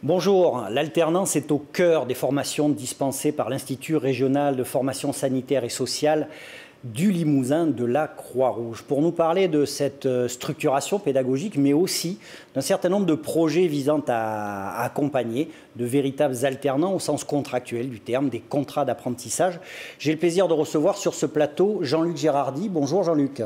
Bonjour, l'alternance est au cœur des formations dispensées par l'Institut régional de formation sanitaire et sociale du Limousin de la Croix-Rouge. Pour nous parler de cette structuration pédagogique, mais aussi d'un certain nombre de projets visant à accompagner de véritables alternants au sens contractuel du terme, des contrats d'apprentissage, j'ai le plaisir de recevoir sur ce plateau Jean-Luc Gérardi. Bonjour Jean-Luc.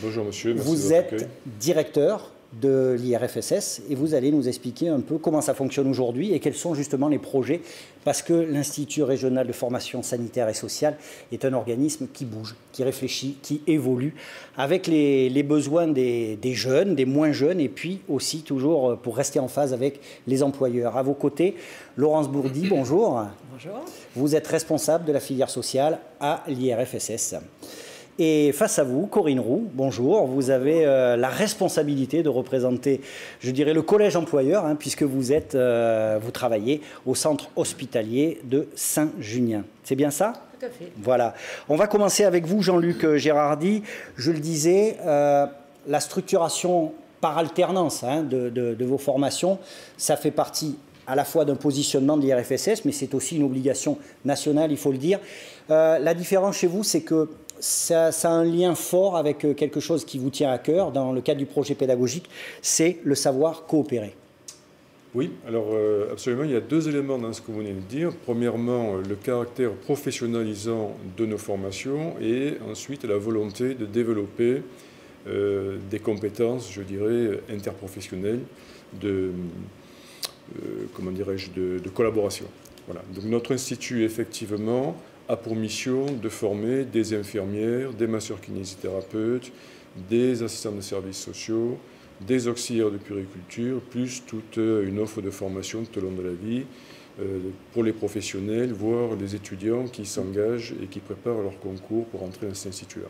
Bonjour monsieur, merci. Vous êtes directeur de l'IRFSS et vous allez nous expliquer un peu comment ça fonctionne aujourd'hui et quels sont justement les projets, parce que l'Institut régional de formation sanitaire et sociale est un organisme qui bouge, qui réfléchit, qui évolue avec les besoins des jeunes, des moins jeunes, et puis aussi toujours pour rester en phase avec les employeurs. À vos côtés, Laurence Bourdi, bonjour. Bonjour. Vous êtes responsable de la filière sociale à l'IRFSS. Et face à vous, Corinne Roux, bonjour. Vous avez la responsabilité de représenter, je dirais, le collège employeur, puisque vous travaillez au centre hospitalier de Saint-Junien. C'est bien ça? Tout à fait. Voilà. On va commencer avec vous, Jean-Luc Gérardi. Je le disais, la structuration par alternance de vos formations, ça fait partie à la fois d'un positionnement de l'IRFSS, mais c'est aussi une obligation nationale, il faut le dire. La différence chez vous, c'est que ça a un lien fort avec quelque chose qui vous tient à cœur dans le cadre du projet pédagogique, c'est le savoir coopérer. Oui, alors absolument, il y a deux éléments dans ce que vous venez de dire. Premièrement, le caractère professionnalisant de nos formations et ensuite la volonté de développer des compétences, je dirais, interprofessionnelles de collaboration. Voilà. Donc notre institut, effectivement, a pour mission de former des infirmières, des masseurs-kinésithérapeutes, des assistants de services sociaux, des auxiliaires de puériculture, plus toute une offre de formation tout au long de la vie pour les professionnels, voire les étudiants qui s'engagent et qui préparent leur concours pour entrer dans cet institut-là.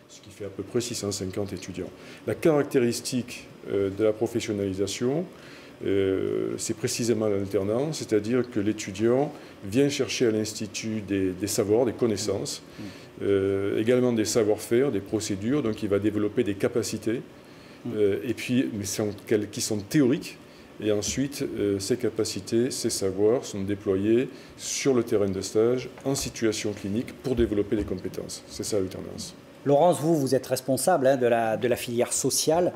Ce qui fait à peu près 650 étudiants. La caractéristique de la professionnalisation, c'est précisément l'alternance, c'est-à-dire que l'étudiant vient chercher à l'Institut des savoirs, des connaissances, également des savoir-faire, des procédures, donc il va développer des capacités, et puis, qui sont théoriques, et ensuite ces capacités, ces savoirs sont déployés sur le terrain de stage, en situation clinique, pour développer les compétences. C'est ça l'alternance. Laurence, vous êtes responsable de la filière sociale.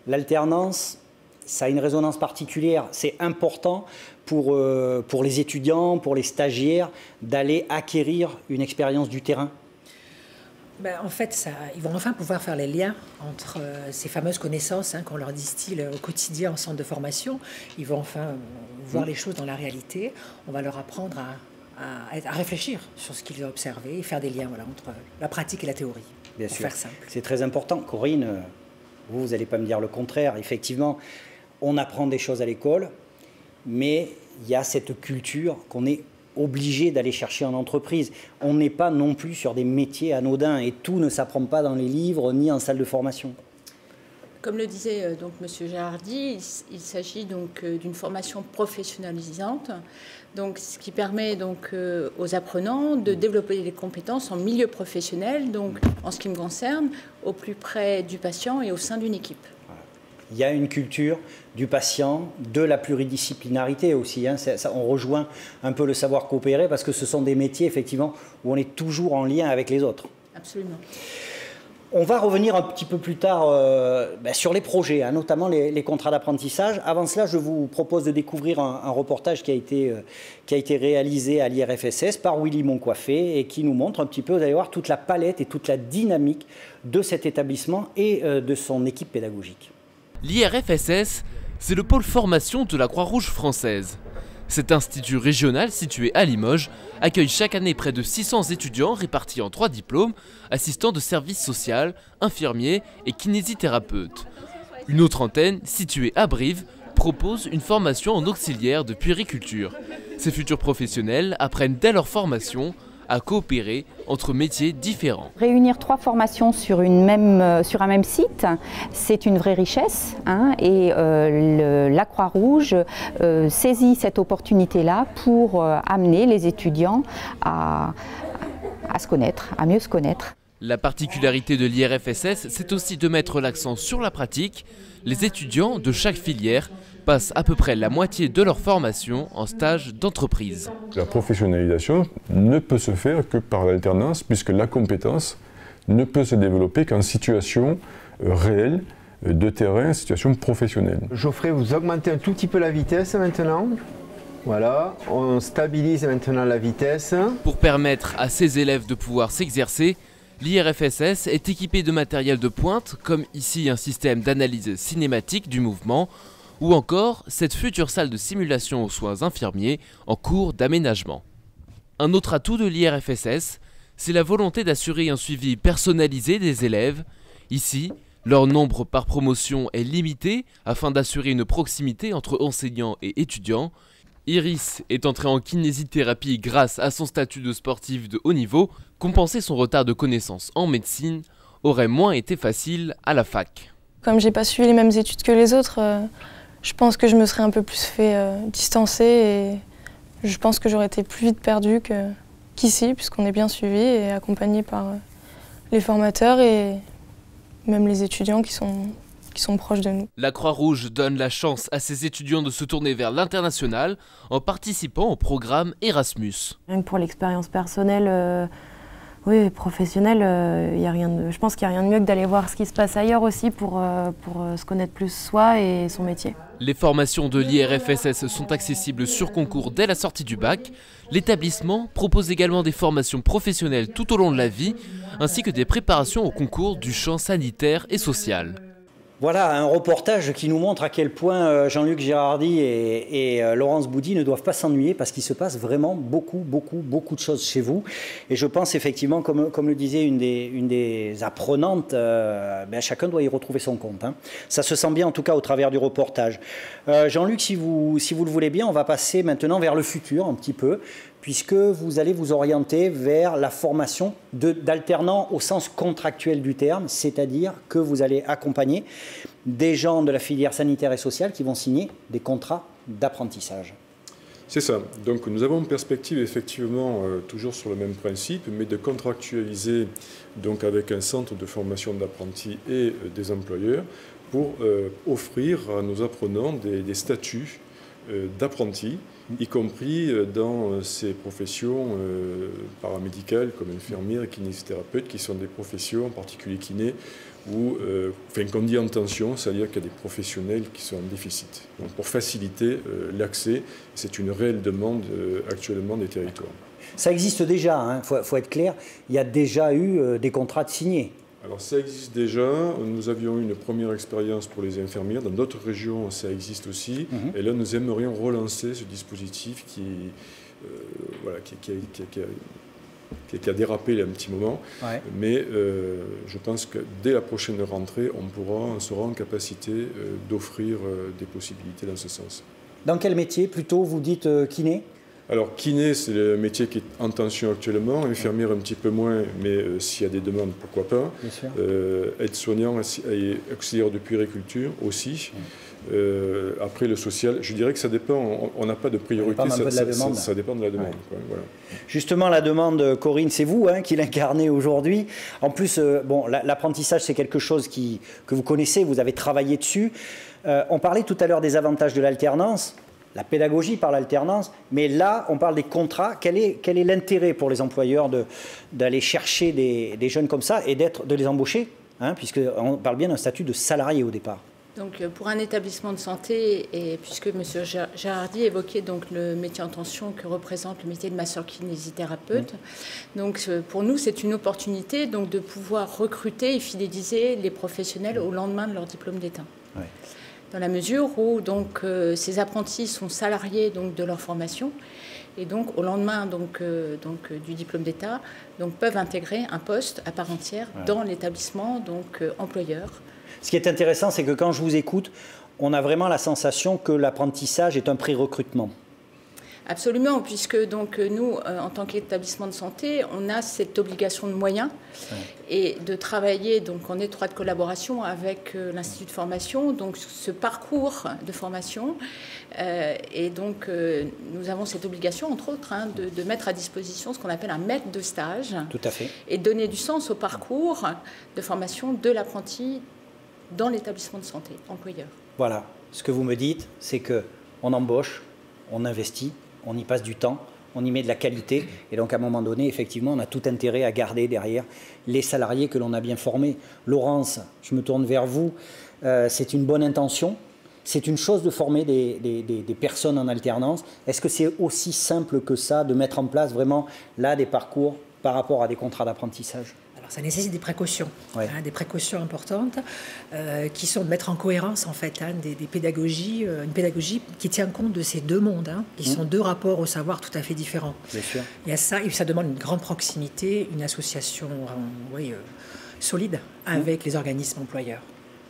L'alternance, ça a une résonance particulière. C'est important pour les étudiants, pour les stagiaires, d'aller acquérir une expérience du terrain. En fait, ils vont enfin pouvoir faire les liens entre ces fameuses connaissances qu'on leur distille au quotidien en centre de formation. Ils vont enfin voir les choses dans la réalité. On va leur apprendre à réfléchir sur ce qu'ils ont observé et faire des liens entre la pratique et la théorie. Bien sûr, faire simple. C'est très important. Corinne, vous n'allez pas me dire le contraire. Effectivement, on apprend des choses à l'école, mais il y a cette culture qu'on est obligé d'aller chercher en entreprise. On n'est pas non plus sur des métiers anodins et tout ne s'apprend pas dans les livres ni en salle de formation. Comme le disait donc M. Gérardi, il s'agit donc d'une formation professionnalisante, donc ce qui permet donc aux apprenants de développer des compétences en milieu professionnel, donc en ce qui me concerne, au plus près du patient et au sein d'une équipe. Il y a une culture du patient, de la pluridisciplinarité aussi. On rejoint un peu le savoir coopérer parce que ce sont des métiers effectivement où on est toujours en lien avec les autres. Absolument. On va revenir un petit peu plus tard sur les projets, notamment les contrats d'apprentissage. Avant cela, je vous propose de découvrir un reportage qui a été réalisé à l'IRFSS par Willy Moncoiffé et qui nous montre un petit peu, vous allez voir, toute la palette et toute la dynamique de cet établissement et de son équipe pédagogique. L'IRFSS, c'est le pôle formation de la Croix-Rouge française. Cet institut régional situé à Limoges accueille chaque année près de 600 étudiants répartis en 3 diplômes, assistants de service social, infirmiers et kinésithérapeutes. Une autre antenne, située à Brive, propose une formation en auxiliaire de puériculture. Ces futurs professionnels apprennent dès leur formation à coopérer entre métiers différents. Réunir 3 formations sur un même site, c'est une vraie richesse et la Croix-Rouge saisit cette opportunité-là pour amener les étudiants à se connaître, à mieux se connaître. La particularité de l'IRFSS, c'est aussi de mettre l'accent sur la pratique. Les étudiants de chaque filière passent à peu près la moitié de leur formation en stage d'entreprise. La professionnalisation ne peut se faire que par l'alternance, puisque la compétence ne peut se développer qu'en situation réelle de terrain, situation professionnelle. Geoffrey, vous augmentez un tout petit peu la vitesse maintenant. Voilà, on stabilise maintenant la vitesse. Pour permettre à ces élèves de pouvoir s'exercer, l'IRFSS est équipé de matériel de pointe, comme ici un système d'analyse cinématique du mouvement, ou encore cette future salle de simulation aux soins infirmiers en cours d'aménagement. Un autre atout de l'IRFSS, c'est la volonté d'assurer un suivi personnalisé des élèves. Ici, leur nombre par promotion est limité afin d'assurer une proximité entre enseignants et étudiants. Iris est entrée en kinésithérapie grâce à son statut de sportive de haut niveau. Compenser son retard de connaissances en médecine aurait moins été facile à la fac. Comme j'ai pas suivi les mêmes études que les autres, je pense que je me serais un peu plus fait distancer et je pense que j'aurais été plus vite perdue qu'ici, puisqu'on est bien suivi et accompagné par les formateurs et même les étudiants qui sont proches de nous. La Croix-Rouge donne la chance à ses étudiants de se tourner vers l'international en participant au programme Erasmus. Rien que pour l'expérience personnelle, oui, professionnelle, je pense qu'il n'y a rien de mieux que d'aller voir ce qui se passe ailleurs aussi pour se connaître plus soi et son métier. Les formations de l'IRFSS sont accessibles sur concours dès la sortie du bac. L'établissement propose également des formations professionnelles tout au long de la vie, ainsi que des préparations au concours du champ sanitaire et social. Voilà un reportage qui nous montre à quel point Jean-Luc Girardi et Laurence Boudy ne doivent pas s'ennuyer parce qu'il se passe vraiment beaucoup de choses chez vous. Et je pense effectivement, comme le disait une des apprenantes, chacun doit y retrouver son compte. Hein. Ça se sent bien en tout cas au travers du reportage. Jean-Luc, si vous le voulez bien, on va passer maintenant vers le futur un petit peu, puisque vous allez vous orienter vers la formation d'alternants au sens contractuel du terme, c'est-à-dire que vous allez accompagner des gens de la filière sanitaire et sociale qui vont signer des contrats d'apprentissage. C'est ça. Donc nous avons une perspective effectivement toujours sur le même principe, mais de contractualiser donc avec un centre de formation d'apprentis et des employeurs pour offrir à nos apprenants des statuts d'apprentis, y compris dans ces professions paramédicales comme infirmières et kinésithérapeutes, qui sont des professions, en particulier kiné, qu'on dit en tension, c'est-à-dire qu'il y a des professionnels qui sont en déficit. Donc pour faciliter l'accès, c'est une réelle demande actuellement des territoires. Ça existe déjà, hein, faut être clair, il y a déjà eu des contrats signés. Alors ça existe déjà, nous avions eu une première expérience pour les infirmières, dans d'autres régions ça existe aussi, et là nous aimerions relancer ce dispositif qui a dérapé il y a un petit moment, mais je pense que dès la prochaine rentrée, on sera en capacité d'offrir des possibilités dans ce sens. Dans quel métier plutôt, vous dites kiné ? Alors, kiné, c'est le métier qui est en tension actuellement, infirmière un petit peu moins, mais s'il y a des demandes, pourquoi pas. Aide-soignant et auxiliaire de puériculture aussi. Après, le social, je dirais que ça dépend, on n'a pas de priorité, ça dépend de la demande. Quoi, voilà. Justement, la demande, Corinne, c'est vous qui l'incarnez aujourd'hui. En plus, l'apprentissage, c'est quelque chose que vous connaissez, vous avez travaillé dessus. On parlait tout à l'heure des avantages de l'alternance. La pédagogie par l'alternance, mais là, on parle des contrats. Quel est l'intérêt pour les employeurs d'aller chercher des jeunes comme ça et de les embaucher, puisqu'on parle bien d'un statut de salarié au départ. Donc, pour un établissement de santé, et puisque M. Girardi évoquait donc le métier en tension que représente le métier de masseur-kinésithérapeute, donc pour nous, c'est une opportunité donc, de pouvoir recruter et fidéliser les professionnels au lendemain de leur diplôme d'État. Ouais. Dans la mesure où donc, ces apprentis sont salariés donc, de leur formation et donc au lendemain du diplôme d'État peuvent intégrer un poste à part entière dans l'établissement employeur. Ce qui est intéressant, c'est que quand je vous écoute, on a vraiment la sensation que l'apprentissage est un pré-recrutement. Absolument, puisque donc, nous, en tant qu'établissement de santé, on a cette obligation de moyens et de travailler donc, en étroite collaboration avec l'Institut de formation, donc ce parcours de formation. Et donc, nous avons cette obligation, entre autres, de mettre à disposition ce qu'on appelle un maître de stage. Tout à fait. Et donner du sens au parcours de formation de l'apprenti dans l'établissement de santé employeur. Voilà. ce que vous me dites, c'est qu'on embauche, on investit, on y passe du temps, on y met de la qualité. Et donc, à un moment donné, effectivement, on a tout intérêt à garder derrière les salariés que l'on a bien formés. Laurence, je me tourne vers vous. C'est une bonne intention. C'est une chose de former des personnes en alternance. Est-ce que c'est aussi simple que ça, de mettre en place vraiment là des parcours par rapport à des contrats d'apprentissage? Alors, ça nécessite des précautions, ouais. Des précautions importantes qui sont de mettre en cohérence en fait des pédagogies, une pédagogie qui tient compte de ces deux mondes, qui sont deux rapports au savoir tout à fait différents. Bien sûr. Il y a ça, et ça demande une grande proximité, une association solide avec les organismes employeurs.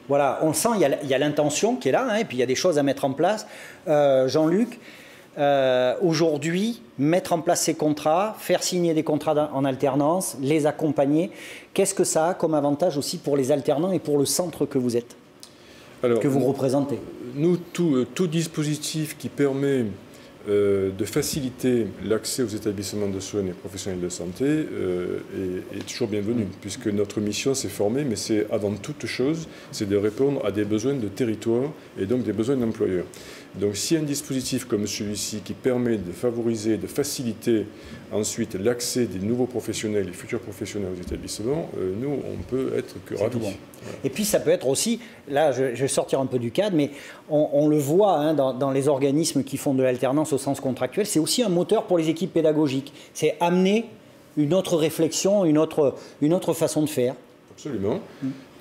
Voilà, on sent, il y a l'intention qui est là, et puis il y a des choses à mettre en place. Jean-Luc, aujourd'hui, mettre en place ces contrats, faire signer des contrats en alternance, les accompagner, qu'est-ce que ça a comme avantage aussi pour les alternants et pour le centre que vous êtes, que vous représentez? Nous, tout dispositif qui permet de faciliter l'accès aux établissements de soins et professionnels de santé est toujours bienvenu, puisque notre mission, c'est former, mais c'est avant toute chose, c'est de répondre à des besoins de territoire et donc des besoins d'employeurs. Donc si un dispositif comme celui-ci qui permet de favoriser, de faciliter ensuite l'accès des nouveaux professionnels et futurs professionnels aux établissements, nous, on peut être que ravis. Bon. Voilà. Et puis ça peut être aussi, là je vais sortir un peu du cadre, mais on le voit dans les organismes qui font de l'alternance au sens contractuel, c'est aussi un moteur pour les équipes pédagogiques. C'est amener une autre réflexion, une autre façon de faire. Absolument.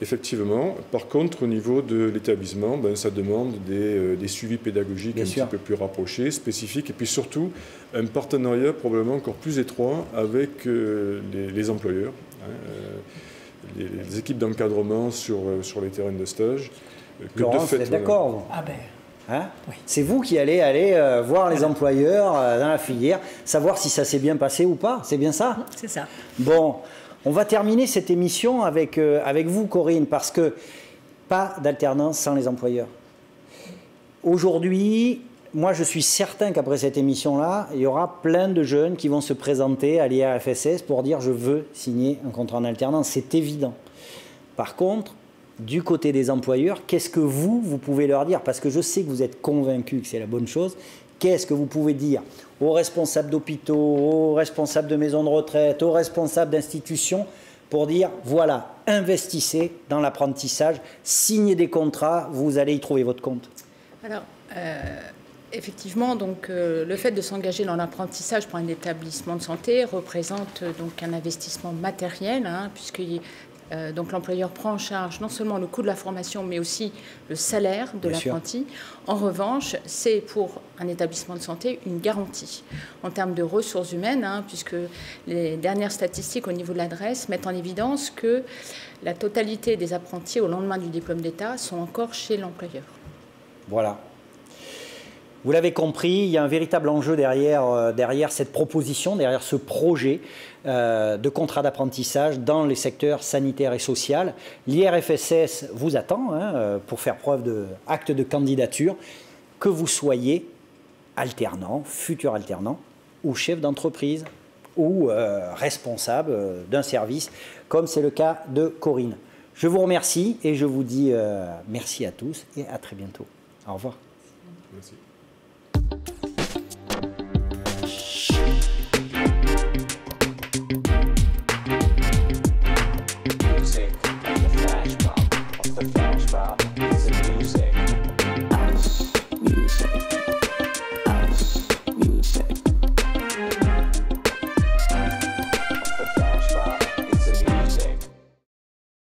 Effectivement. Par contre, au niveau de l'établissement, ça demande des suivis pédagogiques un petit peu plus rapprochés, spécifiques, et puis surtout un partenariat probablement encore plus étroit avec les employeurs, les équipes d'encadrement sur les terrains de stage. Laurent, vous êtes d'accord? Ah ben... Oui. C'est vous qui allez voir les employeurs dans la filière, savoir si ça s'est bien passé ou pas. C'est bien ça? C'est ça. Bon, on va terminer cette émission avec vous, Corinne, parce que pas d'alternance sans les employeurs. Aujourd'hui, moi je suis certain qu'après cette émission-là, il y aura plein de jeunes qui vont se présenter à l'IRFSS pour dire « je veux signer un contrat en alternance ». C'est évident. Par contre, du côté des employeurs, qu'est-ce que vous pouvez leur dire? Parce que je sais que vous êtes convaincus que c'est la bonne chose. Qu'est-ce que vous pouvez dire aux responsables d'hôpitaux, aux responsables de maisons de retraite, aux responsables d'institutions pour dire, voilà, investissez dans l'apprentissage, signez des contrats, vous allez y trouver votre compte? Alors, effectivement, donc, le fait de s'engager dans l'apprentissage pour un établissement de santé représente donc un investissement matériel, puisque donc l'employeur prend en charge non seulement le coût de la formation, mais aussi le salaire de l'apprenti. En revanche, c'est pour un établissement de santé une garantie en termes de ressources humaines, puisque les dernières statistiques au niveau de l'adresse mettent en évidence que la totalité des apprentis au lendemain du diplôme d'État sont encore chez l'employeur. Voilà. Vous l'avez compris, il y a un véritable enjeu derrière cette proposition, derrière ce projet de contrat d'apprentissage dans les secteurs sanitaires et social. L'IRFSS vous attend pour faire preuve d'acte de candidature, que vous soyez alternant, futur alternant, ou chef d'entreprise, ou responsable d'un service, comme c'est le cas de Corinne. Je vous remercie et je vous dis merci à tous et à très bientôt. Au revoir. Merci.